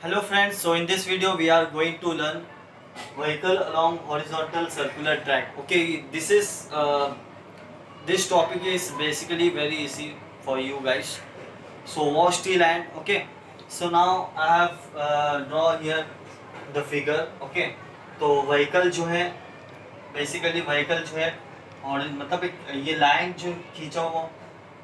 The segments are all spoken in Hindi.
Hello friends, so in this video we are going to learn vehicle along horizontal circular track. Okay, this topic is basically very easy for you guys. So watch till end. Okay, so now I have draw here the figure. Okay, तो vehicle जो है बेसिकली व्हीकल जो है और मतलब एक ये लाइन जो खींचा हुआ,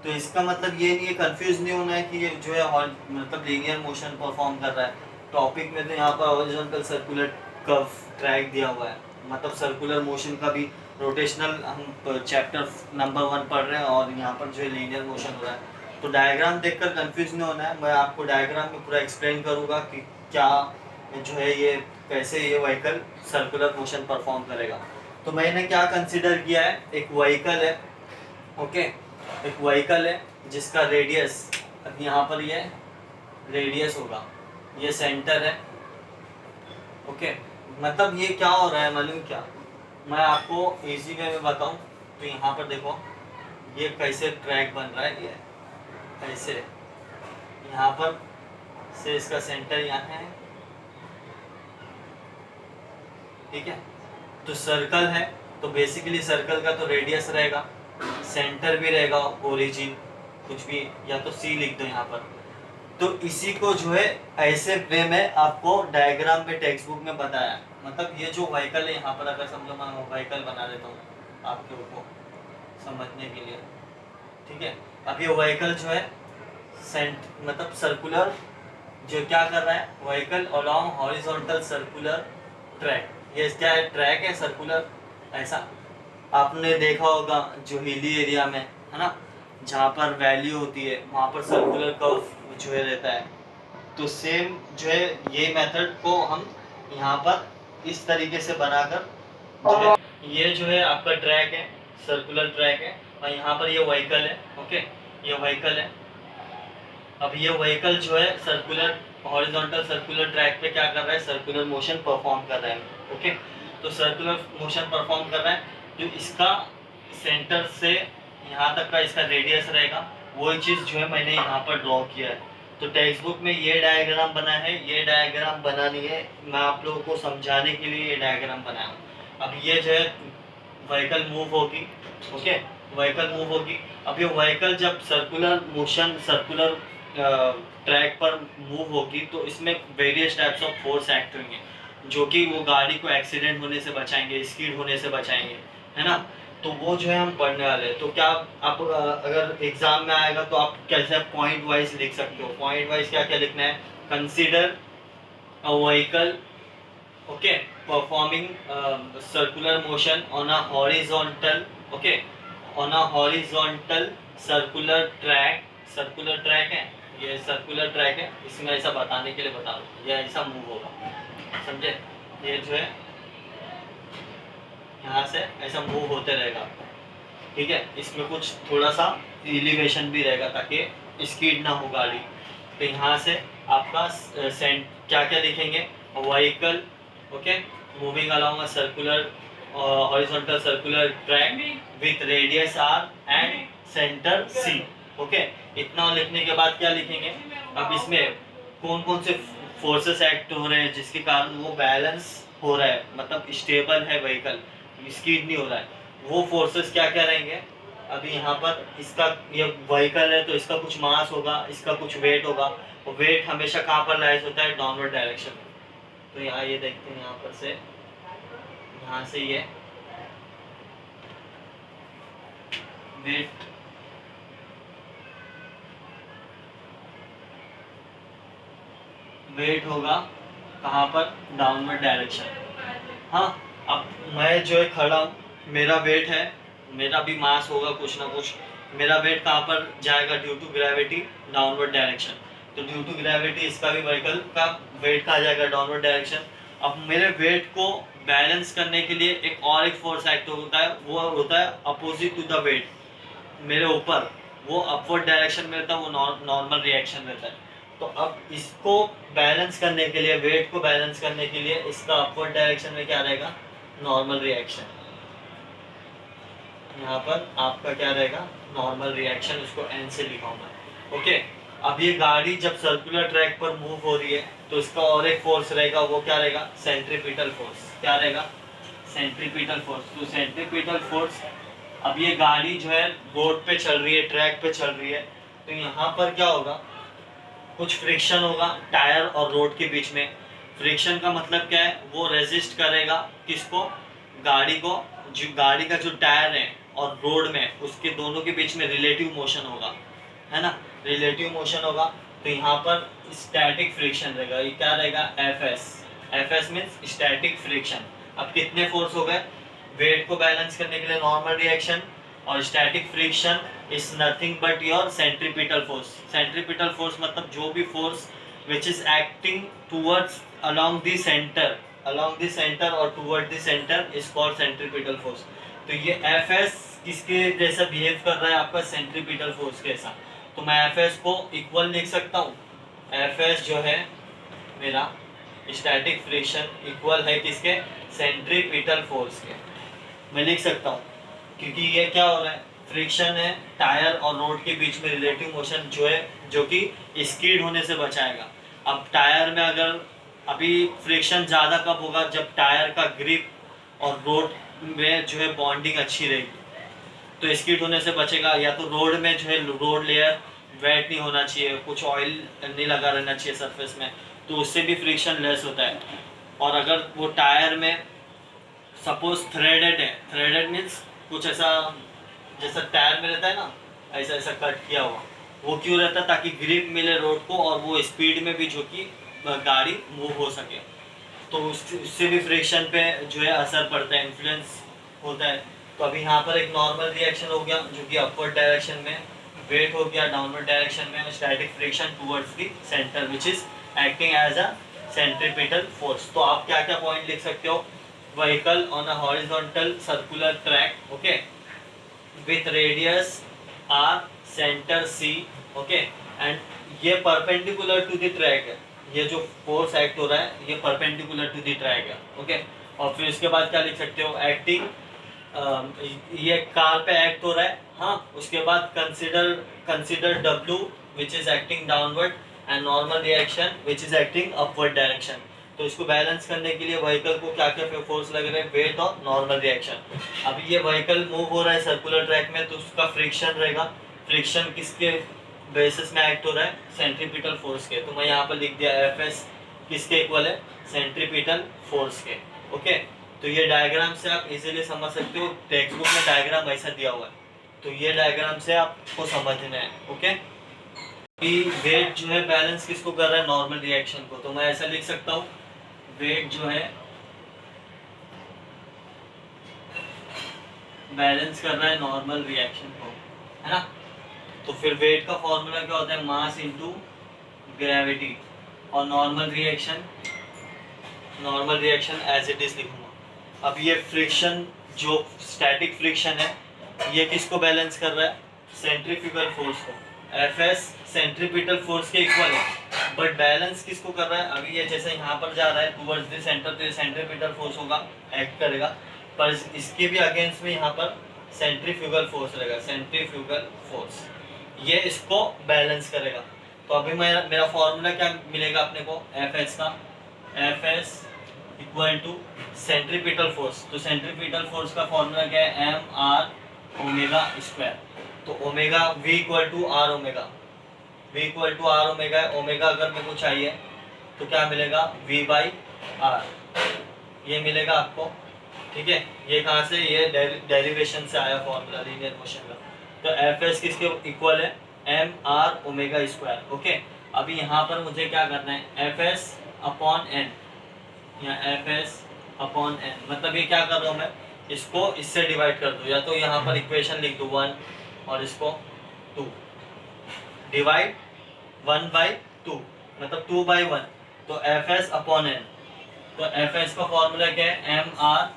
तो इसका मतलब ये नहीं है, कंफ्यूज नहीं होना है कि ये जो है मतलब लीनियर मोशन परफॉर्म कर रहा है। टॉपिक में तो यहाँ पर हॉरिजॉन्टल सर्कुलर कर्व ट्रैक दिया हुआ है, मतलब सर्कुलर मोशन का भी रोटेशनल हम चैप्टर नंबर 1 पढ़ रहे हैं और यहाँ पर जो है लीनियर मोशन हो रहा है। तो डायग्राम देखकर कंफ्यूज नहीं होना है, मैं आपको डायग्राम में पूरा एक्सप्लेन करूँगा कि क्या जो है ये कैसे ये व्हीकल सर्कुलर मोशन परफॉर्म करेगा। तो मैंने क्या कंसिडर किया है, एक व्हीकल है। ओके, एक व्हीकल है जिसका रेडियस, अब यहाँ पर ये रेडियस होगा, ये सेंटर है। ओके, मतलब ये क्या हो रहा है मालूम क्या, मैं आपको इजी वे में बताऊं तो यहाँ पर देखो ये कैसे ट्रैक बन रहा है, ये कैसे यहाँ पर से इसका सेंटर यहाँ है, ठीक है। तो सर्कल है, तो बेसिकली सर्कल का तो रेडियस रहेगा, सेंटर भी रहेगा, ओरिजिन कुछ भी, या तो सी लिख दो यहाँ पर। तो इसी को जो है ऐसे वे में आपको डायग्राम में टेक्स्ट बुक में बताया, मतलब ये जो व्हीकल है यहाँ पर, अगर समझो मैं व्हीकल बना देता हूँ आपके को समझने के लिए, ठीक है। अब ये व्हीकल जो है मतलब सर्कुलर जो क्या कर रहा है, vehicle along horizontal circular track, ये क्या है, ट्रैक है सर्कुलर। ऐसा आपने देखा होगा जो हिली एरिया में है ना, जहाँ पर वैल्यू होती है वहाँ पर सर्कुलर कर्व जो है रहता है। तो सेम जो है ये मेथड को हम यहाँ पर इस तरीके से बनाकर जो है, ये जो है आपका ट्रैक है, सर्कुलर ट्रैक है, और यहाँ पर ये व्हीकल है। ओके, ये व्हीकल है। अब ये व्हीकल जो है सर्कुलर हॉरिजॉन्टल सर्कुलर ट्रैक पे क्या कर रहा है, सर्कुलर मोशन परफॉर्म कर रहा है। ओके, तो सर्कुलर मोशन परफॉर्म कर रहा है, जो इसका सेंटर से यहाँ तक का इसका रेडियस रहेगा, वो चीज़ जो है मैंने यहाँ पर ड्रॉ किया है। तो टेक्स्ट बुक में ये डायग्राम बना है, ये डायग्राम बना नहीं है, मैं आप लोगों को समझाने के लिए ये डायग्राम बनाया हूँ। अब ये जो है व्हीकल मूव होगी। ओके, व्हीकल मूव होगी। अब ये व्हीकल जब सर्कुलर मोशन सर्कुलर ट्रैक पर मूव होगी तो इसमें various types of force act होंगे, जो कि वो गाड़ी को एक्सीडेंट होने से बचाएंगे, स्किड होने से बचाएंगे, है ना। तो वो जो है हम पढ़ने वाले हैं। तो क्या आप अगर एग्जाम में आएगा तो आप कैसे पॉइंट वाइज लिख सकते हो, पॉइंट वाइज क्या क्या लिखना है, consider a vehicle, okay, performing circular motion on a horizontal, okay, on a horizontal circular track है, ये सर्कुलर ट्रैक है, इसमें ऐसा बताने के लिए बता रहा हूँ, ये ऐसा मूव होगा, समझे। ये जो है यहाँ से ऐसा मूव होते रहेगा, ठीक है। इसमें कुछ थोड़ा सा एलिवेशन भी रहेगा ताकि स्कीड ना हो गाड़ी। तो यहाँ से आपका सेंट क्या क्या लिखेंगे, vehicle, okay, moving along a circular horizontal circular track with radius R and centre C. Okay, इतना लिखने के बाद क्या लिखेंगे, अब इसमें कौन कौन से फोर्सेस एक्ट हो रहे हैं जिसके कारण वो बैलेंस हो रहा है, मतलब स्टेबल है व्हीकल, स्कीड नहीं हो रहा है, वो फोर्सेस क्या क्या रहेंगे। अभी यहाँ पर इसका ये व्हीकल है तो इसका कुछ मास होगा, इसका कुछ वेट होगा, और वेट हमेशा कहाँ पर लाइज होता है, डाउनवर्ड डायरेक्शन में। तो यहाँ ये देखते हैं, यहाँ पर से यहाँ से ये वेट वेट होगा कहाँ पर, डाउनवर्ड डायरेक्शन। हाँ, अब मैं जो है खड़ा हूँ, मेरा वेट है, मेरा भी मास होगा कुछ ना कुछ, मेरा वेट कहाँ पर जाएगा, due to gravity downward direction. तो ड्यू टू ग्रेविटी इसका भी व्हीकल का वेट कहाँ जाएगा, डाउनवर्ड डायरेक्शन। अब मेरे वेट को बैलेंस करने के लिए एक फोर्स एक्ट होता है, वो होता है अपोजिट टू द वेट, मेरे ऊपर, वो अपवर्ड डायरेक्शन में रहता है, वो नॉर्मल रिएक्शन रहता है। तो अब इसको बैलेंस करने के लिए, वेट को बैलेंस करने के लिए इसका अपवर्ड डायरेक्शन में क्या रहेगा, नॉर्मल रिएक्शन। यहाँ पर आपका क्या रहेगा, नॉर्मल रिएक्शन, उसको एन से लिखा हूँ मैं। ओके, अब ये गाड़ी जब सर्कुलर ट्रैक पर मूव हो रही है तो इसका और एक फोर्स रहेगा, वो क्या रहेगा, सेंट्रीपिटल फोर्स। क्या रहेगा, सेंट्रीपिटल फोर्स। तो सेंट्रीपिटल फोर्स, अब ये गाड़ी जो है रोड पे चल रही है, ट्रैक पे चल रही है, तो यहाँ पर क्या होगा, कुछ फ्रिक्शन होगा टायर और रोड के बीच में। फ्रिक्शन का मतलब क्या है, वो रेजिस्ट करेगा किसको, गाड़ी को। जो गाड़ी का जो टायर है और रोड में उसके दोनों के बीच में रिलेटिव मोशन होगा, है ना, रिलेटिव मोशन होगा। तो यहाँ पर स्टैटिक फ्रिक्शन रहेगा। ये क्या रहेगा, F S. F S means static friction. अब कितने फोर्स हो गए, वेट को बैलेंस करने के लिए नॉर्मल रिएक्शन, और static friction is nothing but your centripetal force. Centripetal force मतलब जो भी force which is acting towards along the center और toward the center is called centripetal force। तो ये Fs किसके जैसा बिहेव कर रहा है, आपका सेंट्रीपिटल फोर्स के साथ। तो मैं Fs को इक्वल लिख सकता हूँ, Fs जो है मेरा स्टैटिक फ्रिक्शन इक्वल है किसके, सेंट्रीपिटल फोर्स के। मैं लिख सकता हूँ क्योंकि ये क्या हो रहा है, फ्रिक्शन है टायर और रोड के बीच में रिलेटिव मोशन जो है, जो कि स्कीड होने से बचाएगा। अब टायर में अगर अभी फ्रिक्शन ज़्यादा कब होगा, जब टायर का ग्रिप और रोड में जो है बॉन्डिंग अच्छी रहेगी, तो स्कीड होने से बचेगा। या तो रोड में जो है रोड लेयर वेट नहीं होना चाहिए, कुछ ऑयल नहीं लगा रहना चाहिए सरफेस में, तो उससे भी फ्रिक्शन लेस होता है। और अगर वो टायर में सपोज थ्रेडेड है, थ्रेडेड मीन्स कुछ ऐसा जैसा टायर में रहता है ना, ऐसा ऐसा कट किया हुआ, वो क्यों रहता है, ताकि ग्रिप मिले रोड को और वो स्पीड में भी जो कि गाड़ी मूव हो सके। तो उससे भी फ्रिक्शन पे जो है असर पड़ता है, इन्फ्लुएंस होता है। तो अभी यहाँ पर एक नॉर्मल रिएक्शन हो गया जो कि अपवर्ड डायरेक्शन में, वेट हो गया डाउनवर्ड डायरेक्शन में, static friction towards the centre which is acting as a centripetal force. तो आप क्या क्या पॉइंट लिख सकते हो, vehicle on a horizontal circular track, okay, with radius r, centre c, okay, and ये परपेंडिकुलर टू द ट्रैक है, ये जो फोर्स एक्ट हो रहा है ये परपेंडिकुलर टू द ट्रैक है, ओके। और फिर इसके बाद क्या लिख सकते हो, एक्टिंग, ये कार पे एक्ट हो रहा है, हाँ, उसके बाद consider W which is acting downward and normal reaction which is acting upward direction. तो इसको बैलेंस करने के लिए व्हीकल को क्या क्या फोर्स लग रहे हैं, वेट और नॉर्मल रिएक्शन। अभी ये व्हीकल मूव हो रहा है सर्कुलर ट्रैक में, तो उसका फ्रिक्शन रहेगा, फ्रिक्शन किसके बेसिस में एक्ट हो रहा है, सेंट्रीपिटल फोर्स के। तो मैं यहाँ पर लिख दिया Fs किसके इक्वल है, सेंट्रीपिटल फोर्स के, ओके। तो ये डायग्राम से आप इजीली समझ सकते हो, टेक्स्ट बुक में डायग्राम ऐसा दिया हुआ है, तो ये डायग्राम से आपको समझना है, ओके। कि वेट जो है बैलेंस किसको कर रहा है, नॉर्मल रिएक्शन को। तो मैं ऐसा लिख सकता हूँ, वेट जो है बैलेंस कर रहा है नॉर्मल रिएक्शन को, है ना। तो फिर वेट का फॉर्मूला क्या होता है, मास इनटू ग्रेविटी, और normal reaction as it is लिखूंगा। अब ये फ्रिक्शन जो स्टैटिक फ्रिक्शन है ये किसको बैलेंस कर रहा है, सेंट्रीफ्यूगल फोर्स को। Fs सेंट्रीपिटल फोर्स के इक्वल है, बट बैलेंस किसको कर रहा है, अभी ये जैसे यहाँ पर जा रहा है टुवर्ड्स द सेंटर, तो ये सेंट्रीपिटल फोर्स होगा, एक्ट करेगा, पर इसके भी अगेंस्ट में यहाँ पर सेंट्रीफ्यूगल फोर्स रहेगा, सेंट्रीफ्यूगल फोर्स, ये इसको बैलेंस करेगा। तो अभी मेरा फॉर्मूला क्या मिलेगा अपने को, Fs का, Fs equal to centripetal force. तो सेंट्रीपिटल फोर्स का फॉर्मूला क्या है, mr ओमेगा स्क्वायर। तो omega v equal to R omega, v equal to R omega है, ओमेगा अगर मेरे को चाहिए तो क्या मिलेगा, v बाई आर, ये मिलेगा आपको, ठीक है। ये कहाँ से, ये डेरिवेशन से आया फॉर्मूला लीनियर मोशन का। तो Fs किसके इक्वल है, M R omega square, okay. अभी यहाँ पर मुझे क्या करना है, Fs अपॉन एन, या Fs अपॉन एन, मतलब ये क्या कर रहा हूँ मैं, इसको इससे डिवाइड कर दूँ, या तो यहाँ पर इक्वेशन लिख दूँ 1 और इसको 2, डिवाइड 1 बाई 2 मतलब 2 बाई 1, तो Fs अपॉन एन। तो Fs का फॉर्मूला क्या है, M R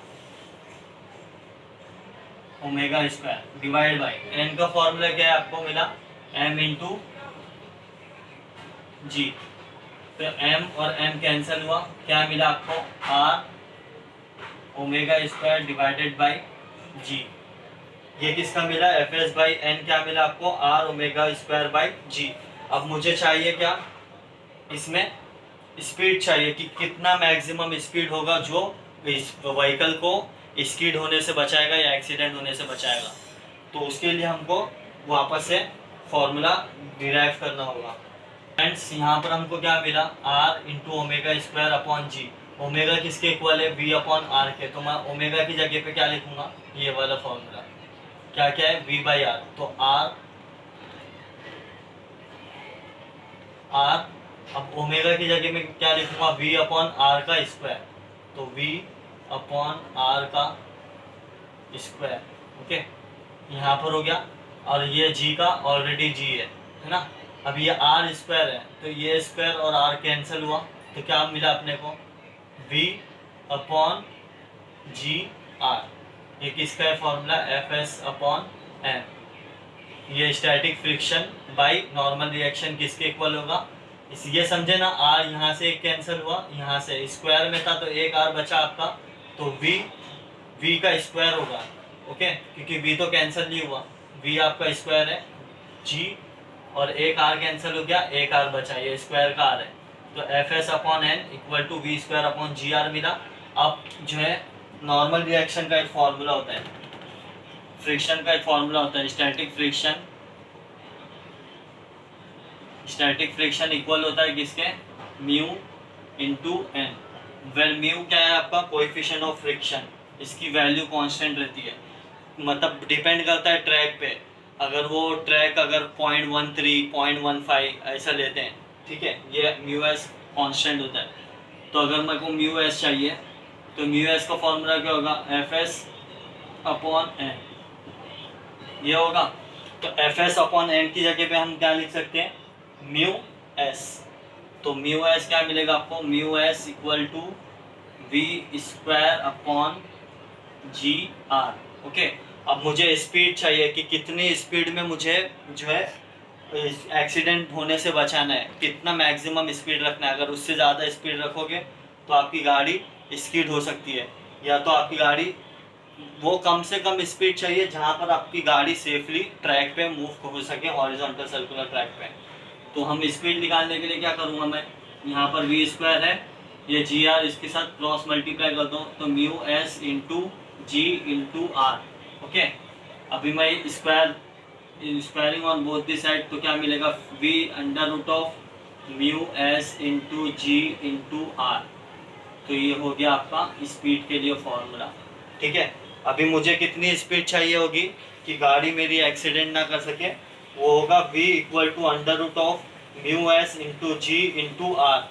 omega square divide by N का फॉर्मूला क्या है, आपको मिला m इंटू जी। तो m और m कैंसिल हुआ, क्या मिला आपको, r omega square divided by g। ये किसका मिला, Fs बाई n क्या मिला आपको, r omega square by g। अब मुझे चाहिए क्या, इसमें स्पीड चाहिए कि कितना मैक्सिमम स्पीड होगा जो इस व्हीकल को स्किड होने से बचाएगा या एक्सीडेंट होने से बचाएगा। तो उसके लिए हमको वापस से फॉर्मूला डिराइव करना होगा। फ्रेंड्स यहाँ पर हमको क्या मिला, R into omega square upon G. Omega किसके इक्वल है, वी अपॉन आर के। तो मैं ओमेगा की जगह पे क्या लिखूंगा, ये वाला फॉर्मूला क्या क्या है, वी बाई आर। तो आर अब ओमेगा की जगह में क्या लिखूंगा, वी अपॉन आर का स्क्वायर। तो वी अपॉन आर का स्क्वायर। ओके, यहाँ पर हो गया। और ये जी का ऑलरेडी जी है ना। अब ये आर स्क्वायर है, तो ये स्क्वायर और आर कैंसिल हुआ, तो क्या मिला अपने को, वी अपॉन जी आर। ये किसका है formula, F S upon M. ये static friction by normal reaction किसके इक्वल होगा, ये समझे ना। आर यहाँ से एक कैंसिल हुआ, यहाँ से स्क्वायर में था तो एक आर बचा आपका, तो वी का स्क्वायर होगा। ओके, क्योंकि वी तो कैंसिल नहीं हुआ, वी आपका स्क्वायर है जी, और एक आर कैंसिल हो गया, एक आर बचा, ये स्क्वायर का आर है। तो F S upon N equal to V square upon G R मिला। अब जो है नॉर्मल रिएक्शन का एक फॉर्मूला होता है, फ्रिक्शन का एक फॉर्मूला होता है, स्टैटिक फ्रिक्शन इक्वल होता है किसके, mu into N. Well mu क्या है आपका, कोएफिशिएंट ऑफ फ्रिक्शन, इसकी वैल्यू कांस्टेंट रहती है, मतलब डिपेंड करता है ट्रैक पे। अगर वो ट्रैक अगर 0.13 0.15 ऐसा लेते हैं, ठीक है, ये म्यू एस कॉन्स्टेंट होता है। तो अगर मेरे को म्यू एस चाहिए, तो म्यू एस का फॉर्मूला क्या होगा, एफ एस अपॉन एन, ये होगा। तो एफ एस अपॉन एन की जगह पे हम क्या लिख सकते हैं, म्यू एस। तो म्यू एस क्या मिलेगा आपको, mu S equal to V square upon G R. Okay, अब मुझे स्पीड चाहिए कि कितनी स्पीड में मुझे जो है एक्सीडेंट होने से बचाना है, कितना मैक्सिमम स्पीड रखना है। अगर उससे ज़्यादा स्पीड रखोगे तो आपकी गाड़ी स्किड हो सकती है, या तो आपकी गाड़ी, वो कम से कम स्पीड चाहिए जहाँ पर आपकी गाड़ी सेफली ट्रैक पे मूव हो सके, हॉरिजॉन्टल सर्कुलर ट्रैक पे। तो हम स्पीड निकालने के लिए क्या करूँगा मैं, यहाँ पर वी स्क्वायर है, ये जी आर इसके साथ क्रॉस मल्टीप्लाई कर दो, तो mu S into G into R. Okay, अभी मैं squaring on both the side, तो क्या मिलेगा, V under root of mu S into G into R. तो ये हो गया आपका स्पीड के लिए फॉर्मूला। ठीक है, अभी मुझे कितनी स्पीड चाहिए होगी कि गाड़ी मेरी एक्सीडेंट ना कर सके, वो होगा v equal to under root of mu S into G into R.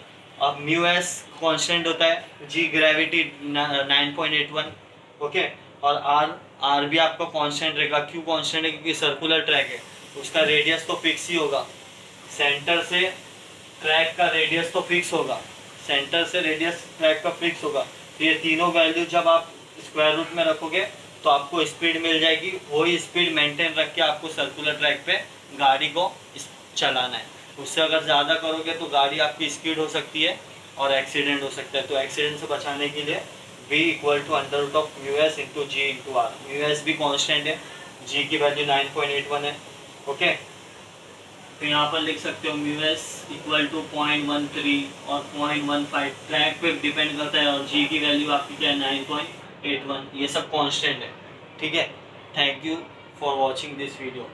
अब म्यू एस कॉन्स्टेंट होता है, जी ग्रेविटी 9.81, ओके, और आर भी आपका कांस्टेंट रहेगा। क्यों कांस्टेंट है, क्योंकि सर्कुलर ट्रैक है, उसका रेडियस तो फिक्स ही होगा। सेंटर से ट्रैक का रेडियस तो फिक्स होगा, सेंटर से रेडियस ट्रैक का फिक्स होगा। तो ये तीनों वैल्यू जब आप स्क्वायर रूट में रखोगे तो आपको स्पीड मिल जाएगी। वही स्पीड मेंटेन रख के आपको सर्कुलर ट्रैक पे गाड़ी को चलाना है। उससे अगर ज़्यादा करोगे तो गाड़ी आपकी स्किड हो सकती है और एक्सीडेंट हो सकता है। तो एक्सीडेंट से बचाने के लिए v equal to under root of mu S into G into R. Mu S भी कॉन्स्टेंट है, जी की वैल्यू 9.81 है। ओके, तो यहाँ पर लिख सकते हो म्यू एस इक्वल टू 0.13 और 0.15, ट्रैक पे डिपेंड करता है, और जी की वैल्यू आपकी क्या है, 9.81। ये सब कांस्टेंट है। ठीक है, thank you for watching this video.